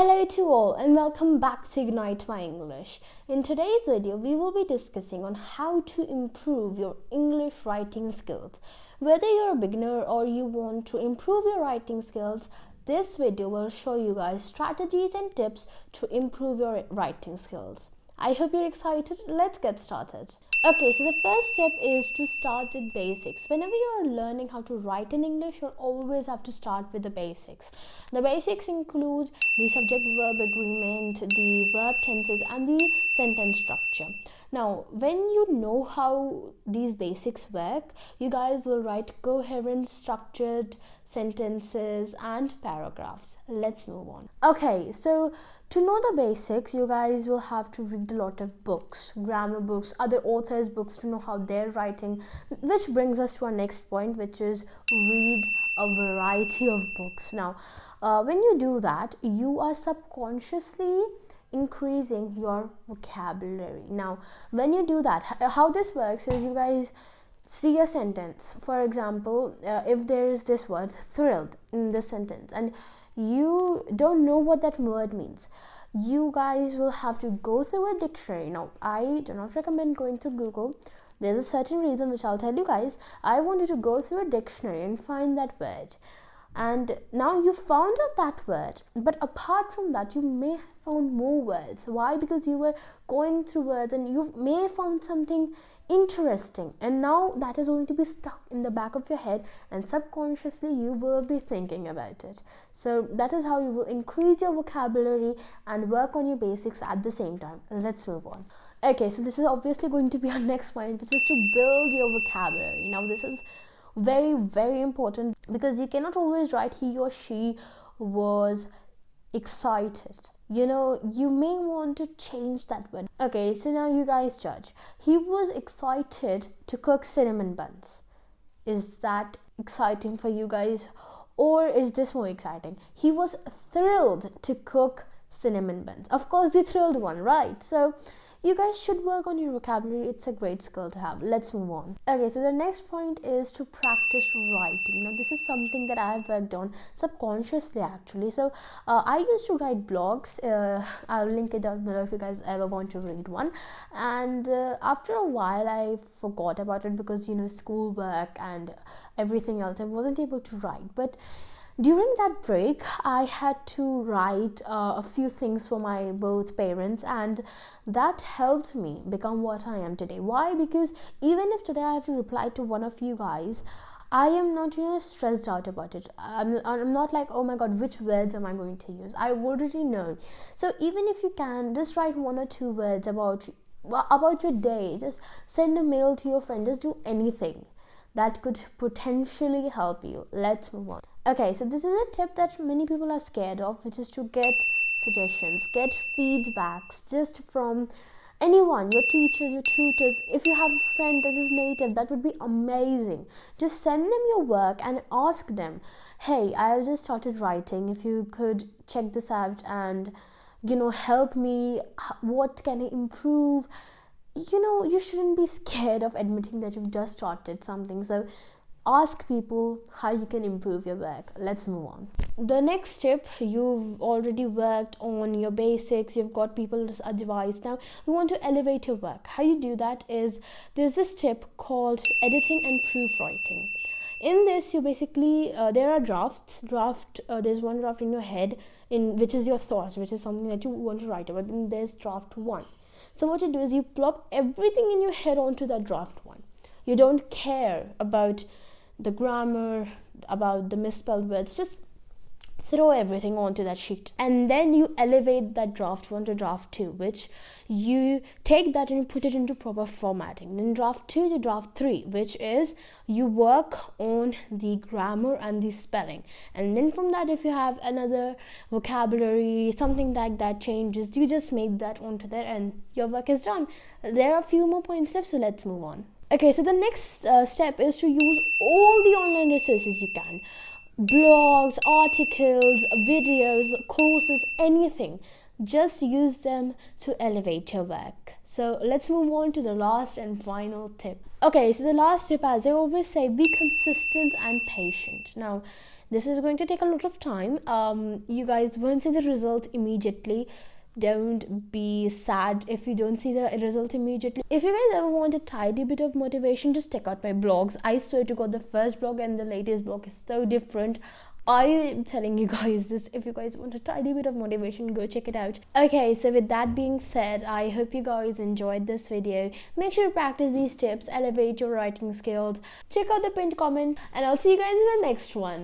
Hello to all and welcome back to Ignite My English. In today's video, we will be discussing on how to improve your English writing skills. Whether you're a beginner or you want to improve your writing skills, this video will show you guys strategies and tips to improve your writing skills. I hope you're excited. Let's get started. Okay, so the first step is to start with basics. Whenever you're learning how to write in English, you'll always have to start with the basics. The basics include the subject-verb agreement, the verb tenses, and the sentence structure. Now, when you know how these basics work, you guys will write coherent, structured sentences and paragraphs. Let's move on. Okay, so to know the basics, you guys will have to read a lot of books, grammar books, other authors' books to know how they're writing, which brings us to our next point, which is read a variety of books. Now, when you do that, you are subconsciously increasing your vocabulary. Now, when you do that, how this works is you guys see a sentence. For example, if there is this word thrilled in this sentence and you don't know what that word means, you guys will have to go through a dictionary. Now, I do not recommend going to Google. There's a certain reason which I'll tell you guys. I want you to go through a dictionary and find that word. And now you found out that word, but apart from that, you may have found more words. Why? Because you were going through words and you may have found something interesting, and now that is going to be stuck in the back of your head, and subconsciously you will be thinking about it. So that is how you will increase your vocabulary and work on your basics at the same time. Let's move on. Okay, so this is obviously going to be our next point, which is to build your vocabulary. Now, this is very, very important because you cannot always write he or she was excited. You know, you may want to change that word. Okay, so now you guys judge. He was excited to cook cinnamon buns. Is that exciting for you guys? Or is this more exciting? He was thrilled to cook cinnamon buns. Of course, the thrilled one, right? So you guys should work on your vocabulary. It's a great skill to have. Let's move on. Okay, so the next point is to practice writing. Now, this is something that I have worked on subconsciously, actually. So I used to write blogs. I'll link it down below if you guys ever want to read one. And after a while, I forgot about it because, you know, schoolwork and everything else. I wasn't able to write. But during that break, I had to write a few things for my both parents, and that helped me become what I am today. Why? Because even if today I have to reply to one of you guys, I am not, stressed out about it. I'm not like, oh my god, which words am I going to use? I already know. So even if you can, just write one or two words about your day. Just send a mail to your friend. Just do anything that could potentially help you. Let's move on. Okay, so this is a tip that many people are scared of, which is to get suggestions, get feedbacks just from anyone, your teachers, your tutors. If you have a friend that is native, that would be amazing. Just send them your work and ask them, hey, I have just started writing. If you could check this out and, help me, what can I improve? You shouldn't be scared of admitting that you've just started something. So ask people how you can improve your work. Let's move on. The next tip, you've already worked on your basics, you've got people's advice. Now you want to elevate your work. How you do that is there's this tip called editing and proofwriting. In this, you basically there are drafts. There's one draft in your head, which is your thoughts, which is something that you want to write about. Then there's draft one. So what you do is you plop everything in your head onto that draft one. You don't care about the grammar, about the misspelled words. Just throw everything onto that sheet, and then you elevate that draft one to draft two, which you take that and you put it into proper formatting. Then draft two to draft three, which is you work on the grammar and the spelling. And then from that, if you have another vocabulary, something like that changes, you just make that onto there and your work is done. There are a few more points left, so let's move on. Okay, so the next step is to use all the online resources you can. Blogs, articles, videos, courses, anything. Just use them to elevate your work. So let's move on to the last and final tip. Okay, so the last tip, as I always say, be consistent and patient. Now, This is going to take a lot of time. You guys won't see the result immediately. Don't be sad if you don't see the result immediately. If you guys ever want a tiny bit of motivation, just check out my blogs. I swear to God, the first blog and the latest blog is so different. I am telling you guys this. If you guys want a tiny bit of motivation, go check it out. Okay, so with that being said, I hope you guys enjoyed this video. Make sure to practice these tips, elevate your writing skills. Check out the pinned comment, and I'll see you guys in the next one.